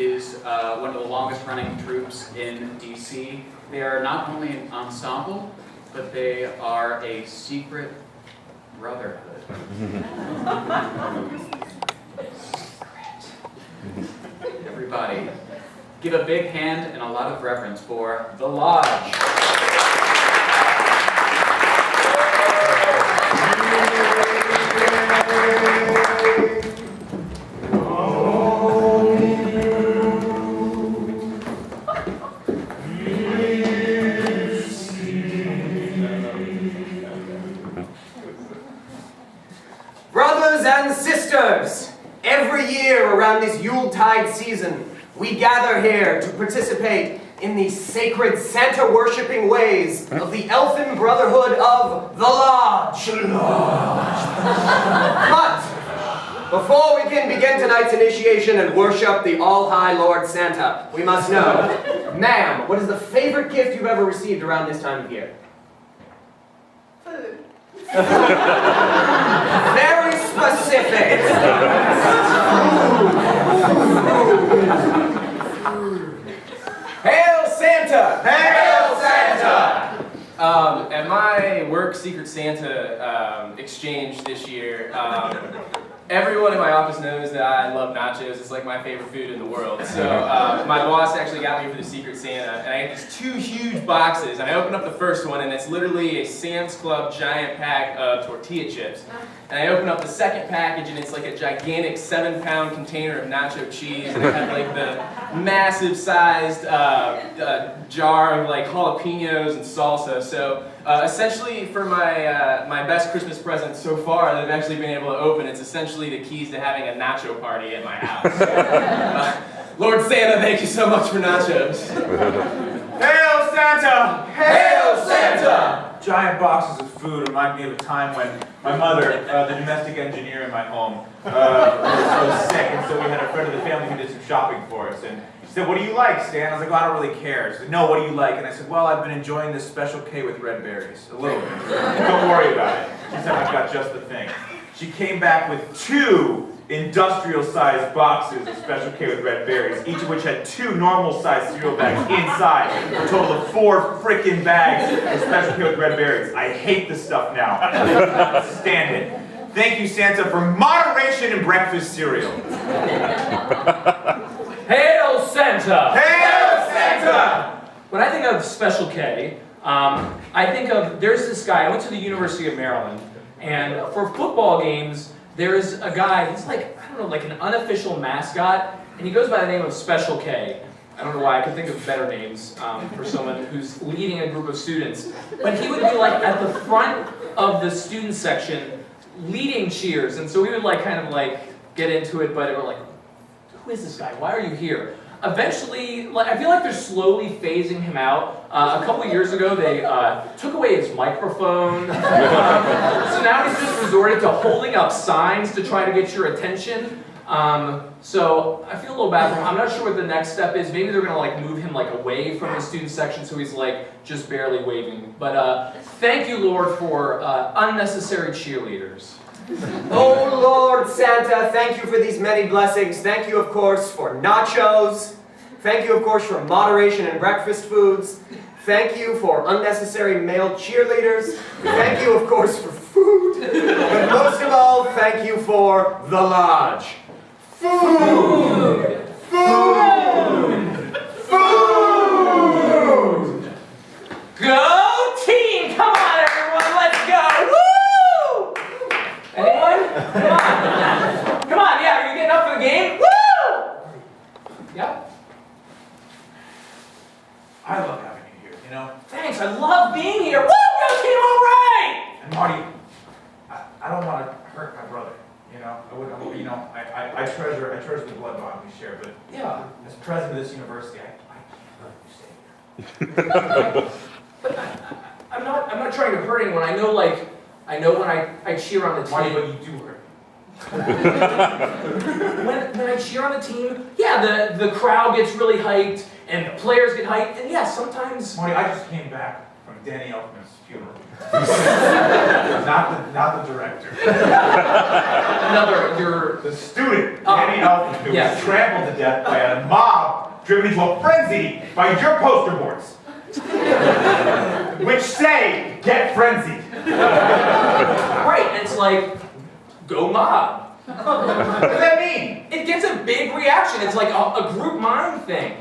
is one of the longest running troops in DC. They are not only an ensemble, but they are a secret brotherhood. Everybody, give a big hand and a lot of reverence for The Lodge. Brothers and sisters, every year around this Yuletide season, we gather here to participate in the sacred Santa-worshipping ways of the Elfin Brotherhood of the Lodge. But before we can begin tonight's initiation and worship the All-High Lord Santa, we must know, ma'am, what is the favorite gift you've ever received around this time of year? Food. Very specific. Hail Santa! Hail Santa! At my work Secret Santa exchange this year, everyone in my office knows that I love nachos. It's like my favorite food in the world. So my boss actually got me for the Secret Santa, and I had these 2 huge boxes, and I opened up the first one, and it's literally a Sam's Club giant pack of tortilla chips. And I opened up the second package, and it's like a gigantic 7-pound container of nacho cheese, and it had like the massive sized jar of like jalapenos and salsa. So essentially for my best Christmas present so far that I've actually been able to open, it's essentially the keys to having a nacho party at my house. Lord Santa, thank you so much for nachos. Hail Santa! Hail Santa! Giant boxes of food remind me of a time when my mother, the domestic engineer in my home, was so sick, and so we had a friend of the family who did some shopping for us. And she said, "What do you like, Stan?" I was like, "Well, I don't really care." She said, "No, what do you like?" And I said, "Well, I've been enjoying this Special K with red berries. A little bit. Don't worry about it." She said, "I've got just the thing." She came back with 2 industrial-sized boxes of Special K with red berries, each of which had 2 normal-sized cereal bags inside, a total of 4 frickin' bags of Special K with red berries. I hate this stuff now. I cannot stand it. Thank you, Santa, for moderation in breakfast cereal. Hail Santa! Hail Santa! When I think of Special K, I think of, there's this guy, I went to the University of Maryland, and for football games, there's a guy, he's like, I don't know, like an unofficial mascot, and he goes by the name of Special K. I don't know why, I could think of better names for someone who's leading a group of students. But he would be like at the front of the student section, leading cheers, and so we would like kind of like get into it, but we're like, who is this guy? Why are you here? Eventually, I feel like they're slowly phasing him out. A couple years ago, they took away his microphone. So now he's just resorted to holding up signs to try to get your attention. So I feel a little bad for him. I'm not sure what the next step is. Maybe they're gonna like move him like away from the student section so he's like just barely waving. But thank you, Lord, for unnecessary cheerleaders. Oh Lord Santa, thank you for these many blessings. Thank you, of course, for nachos. Thank you, of course, for moderation in breakfast foods. Thank you for unnecessary male cheerleaders. Thank you, of course, for food. But most of all, thank you for the Lodge. Food! Food! Food! Go team! Come on, everyone, let's go! Woo! Anyone? Come on. Come on, yeah, are you getting up for the game? Woo! Yeah? I love having you here, you know? Thanks, I love being here. Woo! Go team, all right! And Marty, I don't want to hurt my brother, you know? I treasure the blood bond we share, but Yeah. as president of this university, I let you stay here. But I'm not trying to hurt anyone. I know when I cheer on the Marty, team. but you do hurt. When I cheer on the team, yeah, the crowd gets really hyped and the players get hyped, and yeah, sometimes. Marty, I just came back from Danny Elfman's funeral. not the director. Your The student, Danny Elfman, who yes. was trampled to death by a mob driven into a frenzy by your poster boards, which say, get frenzied. Right, and it's like, go mob. What does that mean? It gets a big reaction. It's like a group mind thing.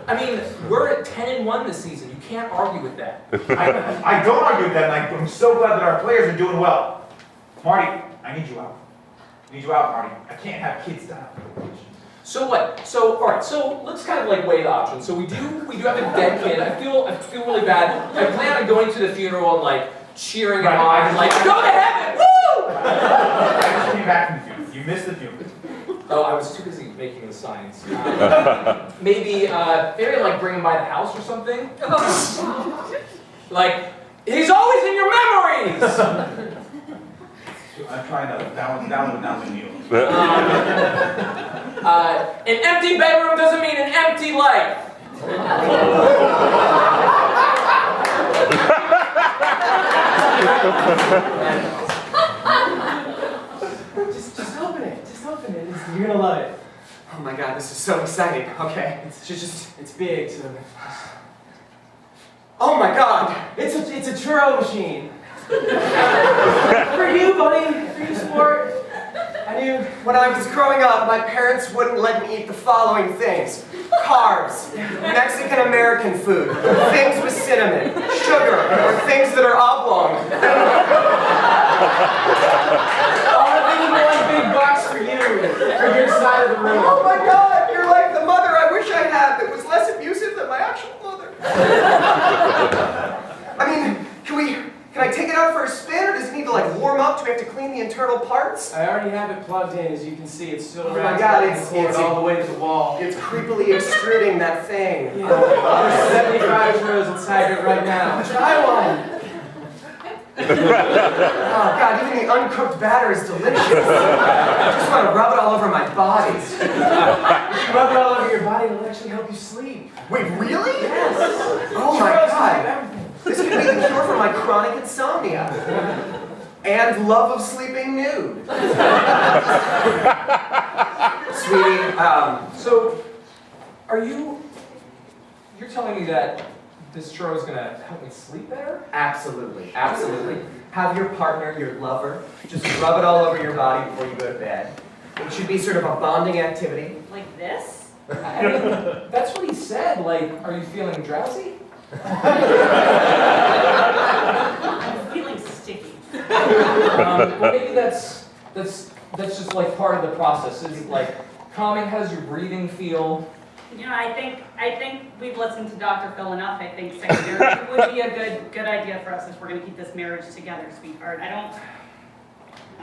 I mean, we're at 10-1 this season. You can't argue with that. I don't argue with that, and I'm so glad that our players are doing well. Marty, I need you out. I need you out, Marty. I can't have kids die. So what? So all right. So let's kind of like weigh the options. So we do have a dead kid. I feel really bad. I plan on going to the funeral and like cheering him on, like go to heaven, woo! I just came back from the funeral. You missed the funeral. Oh, I was too busy making the signs. Maybe like bring him by the house or something. Like he's always in your memories. I'm trying to balance down without the needle. An empty bedroom doesn't mean an empty life. Just open it. Just open it. You're gonna love it. Oh my God, this is so exciting. Okay, it's big. So. Oh my God, it's a churro machine. For you, buddy. For you, sport. I knew when I was growing up, my parents wouldn't let me eat the following things: carbs, Mexican-American food, things with cinnamon, sugar, or things that are oblong. All of it in one big box for you, for your side of the room. Oh my God, you're like the mother I wish I had that was less abusive than my actual mother. I mean, can I take it out for a spin, or does it need to like warm up? Do we have to clean the internal parts? I already have it plugged in, as you can see. It's still Oh my around God, it's all the way to the wall. It's creepily extruding that thing. Yeah. There's 75 churros inside it right now. Try one. Oh God, even the uncooked batter is delicious. I just want to rub it all over my body. If you rub it all over your body, it'll actually help you sleep. Wait, really? Yes. Oh my Churros God. sleep everything. This could be the cure for my chronic insomnia. And love of sleeping nude. Sweetie, So, you're telling me that this churro is gonna help me sleep better? absolutely, absolutely. Have your partner, your lover, just rub it all over your body before you go to bed. It should be sort of a bonding activity. Like this? I mean, that's what he said. Like, are you feeling drowsy? I'm feeling sticky. Well, maybe that's just like part of the process. Is it like calming? How does your breathing feel? You know, I think we've listened to Dr. Phil enough. I think psychotherapy would be a good idea for us if we're going to keep this marriage together, sweetheart. I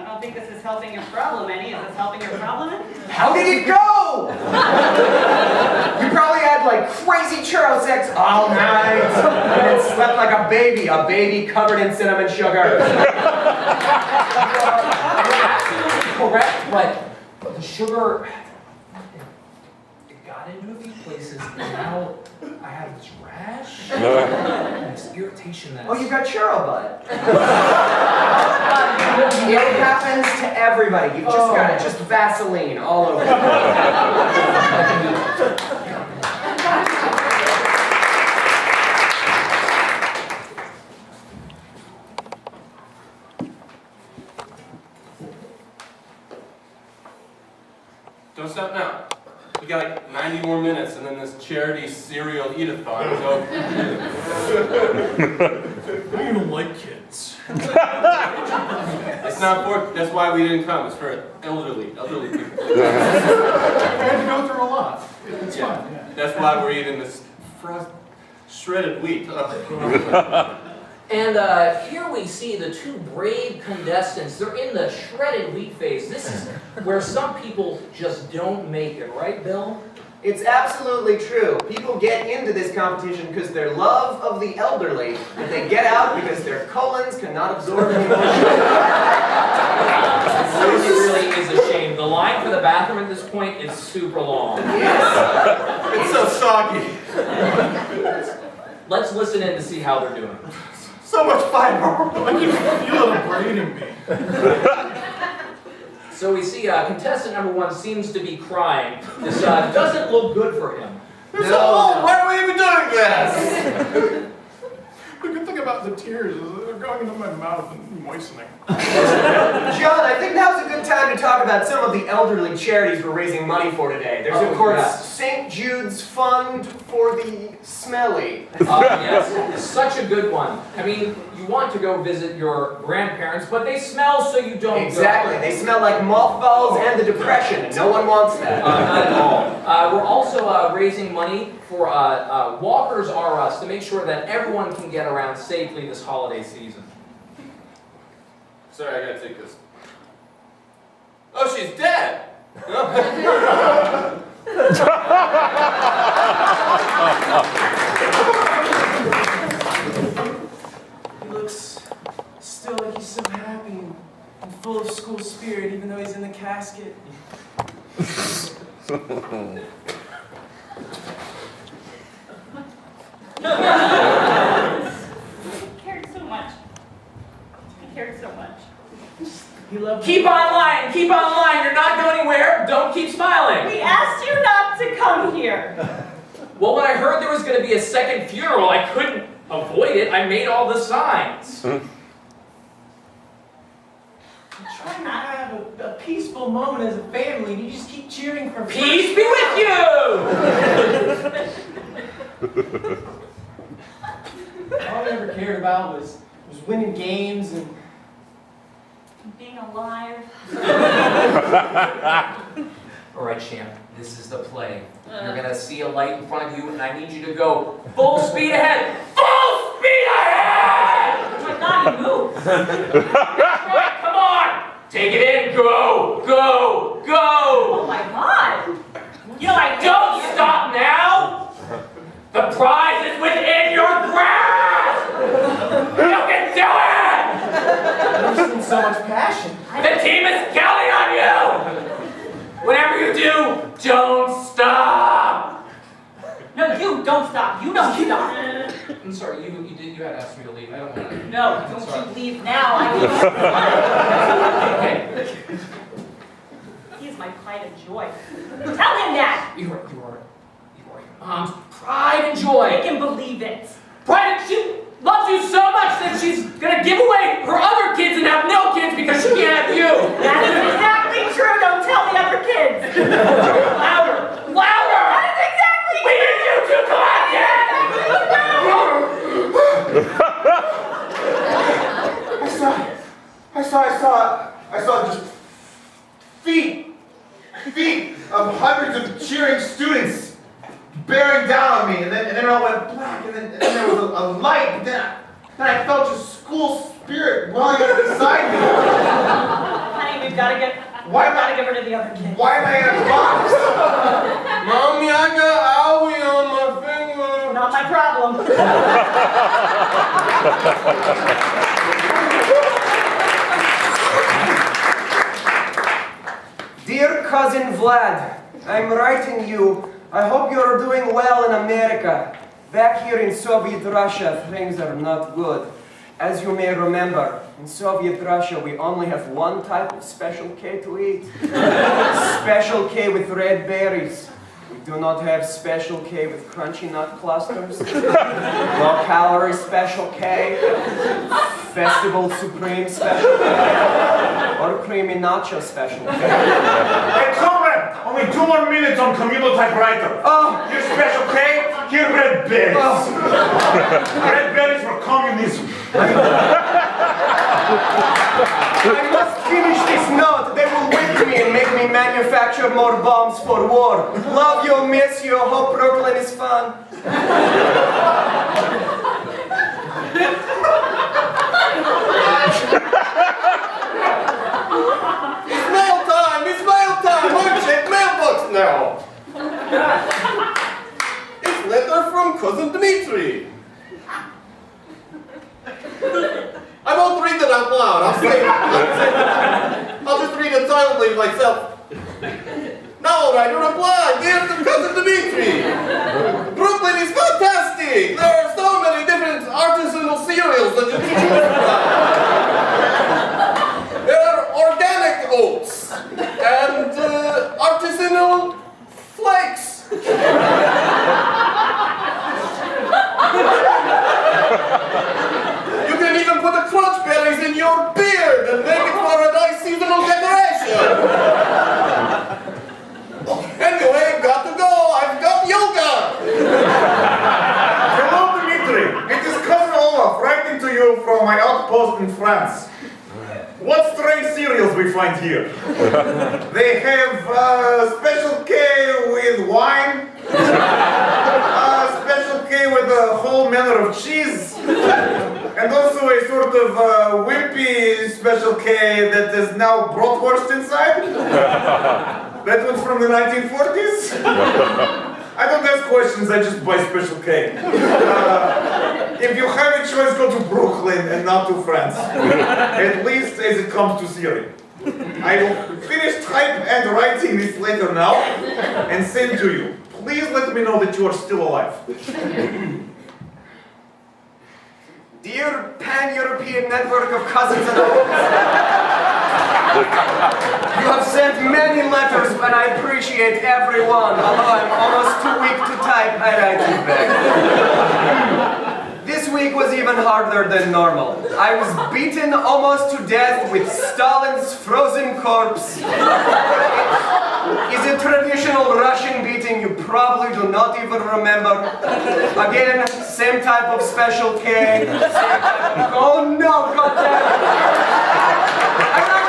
don't think this is helping your problem any. Is this helping your problem any? How did it go? You probably had like crazy churro sex all night and then slept like a baby covered in cinnamon sugar. You're absolutely correct, but the sugar, it got into a few places, and now I have this rash and this irritation that. Oh, you got churro butt. It happens to everybody. You've just got just Vaseline all over. Don't stop now. We got like 90 more minutes and then this charity cereal eat-a-thon is over. You don't like kids. It's not for, that's why we didn't come. It's for elderly people. I had to go through a lot. It's Yeah. fine, yeah. That's why we're eating this shredded wheat. Ugh. And here we see the two brave contestants. They're in the shredded wheat phase. This is where some people just don't make it, right, Bill? It's absolutely true. People get into this competition because their love of the elderly, and they get out because their colons cannot absorb anymore. It really is a shame. The line for the bathroom at this point is super long. It's so soggy. Let's listen in to see how they're doing. So much fiber. I can feel it abrading me. So we see contestant number one seems to be crying. This doesn't look good for him. No. Why are we even doing this? The good thing about the tears is they're going into my mouth and moistening. John, I think now's a good time to talk about some of the elderly charities we're raising money for today. There's, of course, yes. St. Jude's Fund for the Smelly. Yes, such a good one. I mean, you want to go visit your grandparents, but they smell, so you don't Exactly. go. They smell like mothballs and the depression, and no one wants that. Not at all. We're also raising money for Walkers R Us to make sure that everyone can get around safely this holiday season. Sorry, I gotta take this. Oh, she's dead! He looks still like he's so happy and full of school spirit, even though he's in the casket. He cared so much. He cared so much. He loved Keep on lying, keep on lying. You're not going anywhere. Don't keep smiling. We asked you not to come here. Well, when I heard there was going to be a second funeral, I couldn't avoid it. I made all the signs. trying to have a peaceful moment as a family, and you just keep cheering for Peace be with you! All I ever cared about was winning games and Being alive. All right, champ, this is the play. You're going to see a light in front of you, and I need you to go full speed ahead. Full speed ahead! Oh my God, he moves. That's right, come on! Take it in, go, go, go! Oh my God. You know, I Don't stop now! The prize is within your grasp! You can do it! there's been so much passion. The team is counting on you! Whatever you do, don't stop! No, you don't stop. You don't stop. I'm sorry, you had asked me to leave. I don't want to. No, don't Sorry. you leave now. I Okay. He is my pride and joy. Tell him that. You are your mom's pride and joy. Make him believe it. Pride and she loves you so much that she's gonna give away her other kids and have no kids because she can't have you. That is exactly true. Don't tell the other kids. Louder! Louder! That is exactly We need you to come on, kid! I saw just feet of hundreds of cheering students bearing down on me, and then it all went black, and then there was a light, but then I felt just school spirit welling up inside me. Honey, we've got to get. Why We've got to get rid of the other kids. Why am I in a box? Mommy, I got owie on my finger. Not my problem. Dear cousin Vlad, I'm writing you. I hope you're doing well in America. Back here in Soviet Russia, things are not good. As you may remember, in Soviet Russia, we only have one type of Special K to eat. Special K with red berries. We do not have Special K with crunchy nut clusters. Low-calorie Special K. Festival Supreme Special K. Or creamy nacho Special K. Hey, comrade! Only 2 more minutes on communal typewriter. Oh, Here's special K, here red berries. Red berries for communism. I must finish this note. They will whip me and make me manufacture more bombs for war. Love you, miss you. Hope Brooklyn is fun. It's mail time! It's mail time! I'm check mailbox now! It's letter from cousin Dmitri. I won't read it out loud. I'll just read it silently myself. Now, writer, reply, dear to cousin Dmitri. Brooklyn is fantastic. There are so many different artisanal cereals that you can choose from. There are organic oats and artisanal flakes. coast in France. What strange cereals we find here? They have Special K with wine, Special K with a whole manner of cheese, and also a sort of wimpy Special K that is now bratwurst inside. That one's from the 1940s. I don't ask questions, I just buy Special K. If you have a choice, go to Brooklyn and not to France. At least as it comes to Syria. I will finish type and writing this letter now and send to you. Please let me know that you are still alive. Dear Pan-European Network of Cousins and Uncles, you have sent many letters, and I appreciate every one. Although I'm almost too weak to type, I write you back. This week was even harder than normal. I was beaten almost to death with Stalin's frozen corpse. It is a traditional Russian beating you probably do not even remember. Again, same type of Special K. Same type of... Oh no, goddammit! I'm not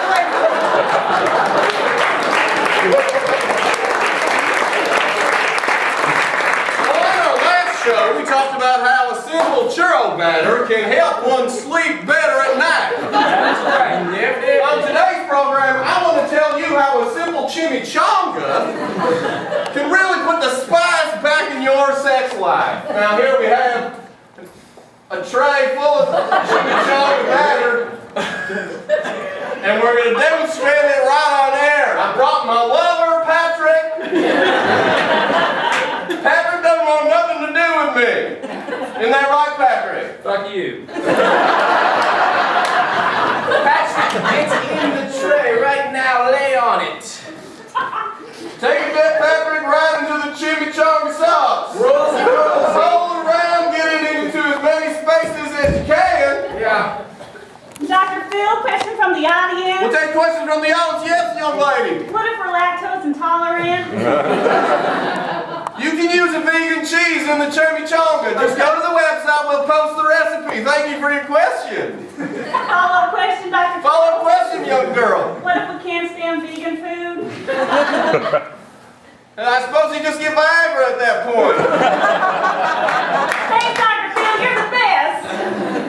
Show, we talked about how a simple churro batter can help one sleep better at night. That's right. On today's program, I want to tell you how a simple chimichanga can really put the spice back in your sex life. Now here we have a tray full of chimichanga batter, and we're going to demonstrate it right on air. I brought my lover, Patrick. Patrick doesn't want nothing to do with me. Isn't that right, Patrick? Fuck you. Patrick, it's in the tray right now. Lay on it. Take a bit, Patrick, right into the chimichanga sauce. Roll it around, get it into as many spaces as you can. Yeah. Dr. Phil, question from the audience. We'll take questions from the audience. Yes, young lady. What if we're lactose intolerant? You can use a vegan cheese in the chimichanga. Just go to the website, we'll post the recipe. Thank you for your question. Follow-up question, Dr. Phil. Follow-up question, young girl. What if we can't stand vegan food? And I suppose you just get Viagra at that point. Thanks, Dr. Phil. You're the best.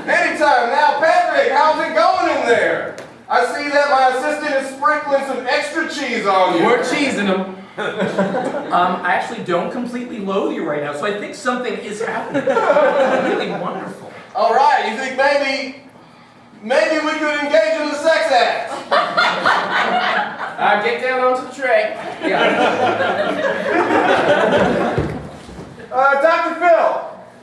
Anytime. Now, Patrick, how's it going in there? I see that my assistant is sprinkling some extra cheese on you. We're cheesing them. I actually don't completely loathe you right now, so I think something is happening. Really wonderful. All right, you think maybe we could engage in the sex act? Get down onto the tray. Dr. Phil,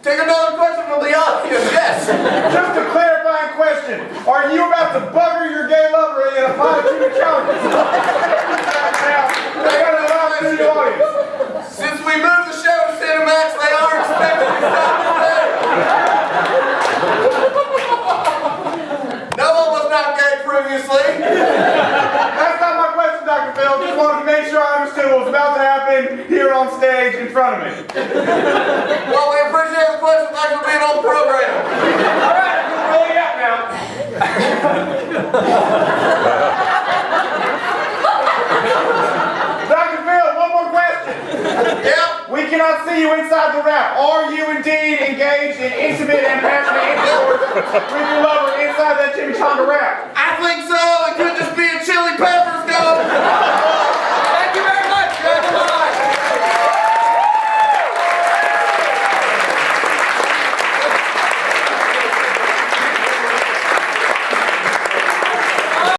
take another question from the audience. Yes. Just a clarifying question. Are you about to bugger your gay lover in a pot of chimichanga? Since we moved the show to Cinemax, they are expecting to stop today. No one was not gay previously. That's not my question, Dr. Phil. Just wanted to make sure I understood what was about to happen here on stage in front of me. Well, we appreciate the question. Thanks for being on the program. All right, I'm going to roll you out now. Dr. Phil, one more question. Yeah? We cannot see you inside the wrap. Are you indeed engaged in intimate and passionate intercourse with your lover inside that chimichanga wrap? I think so.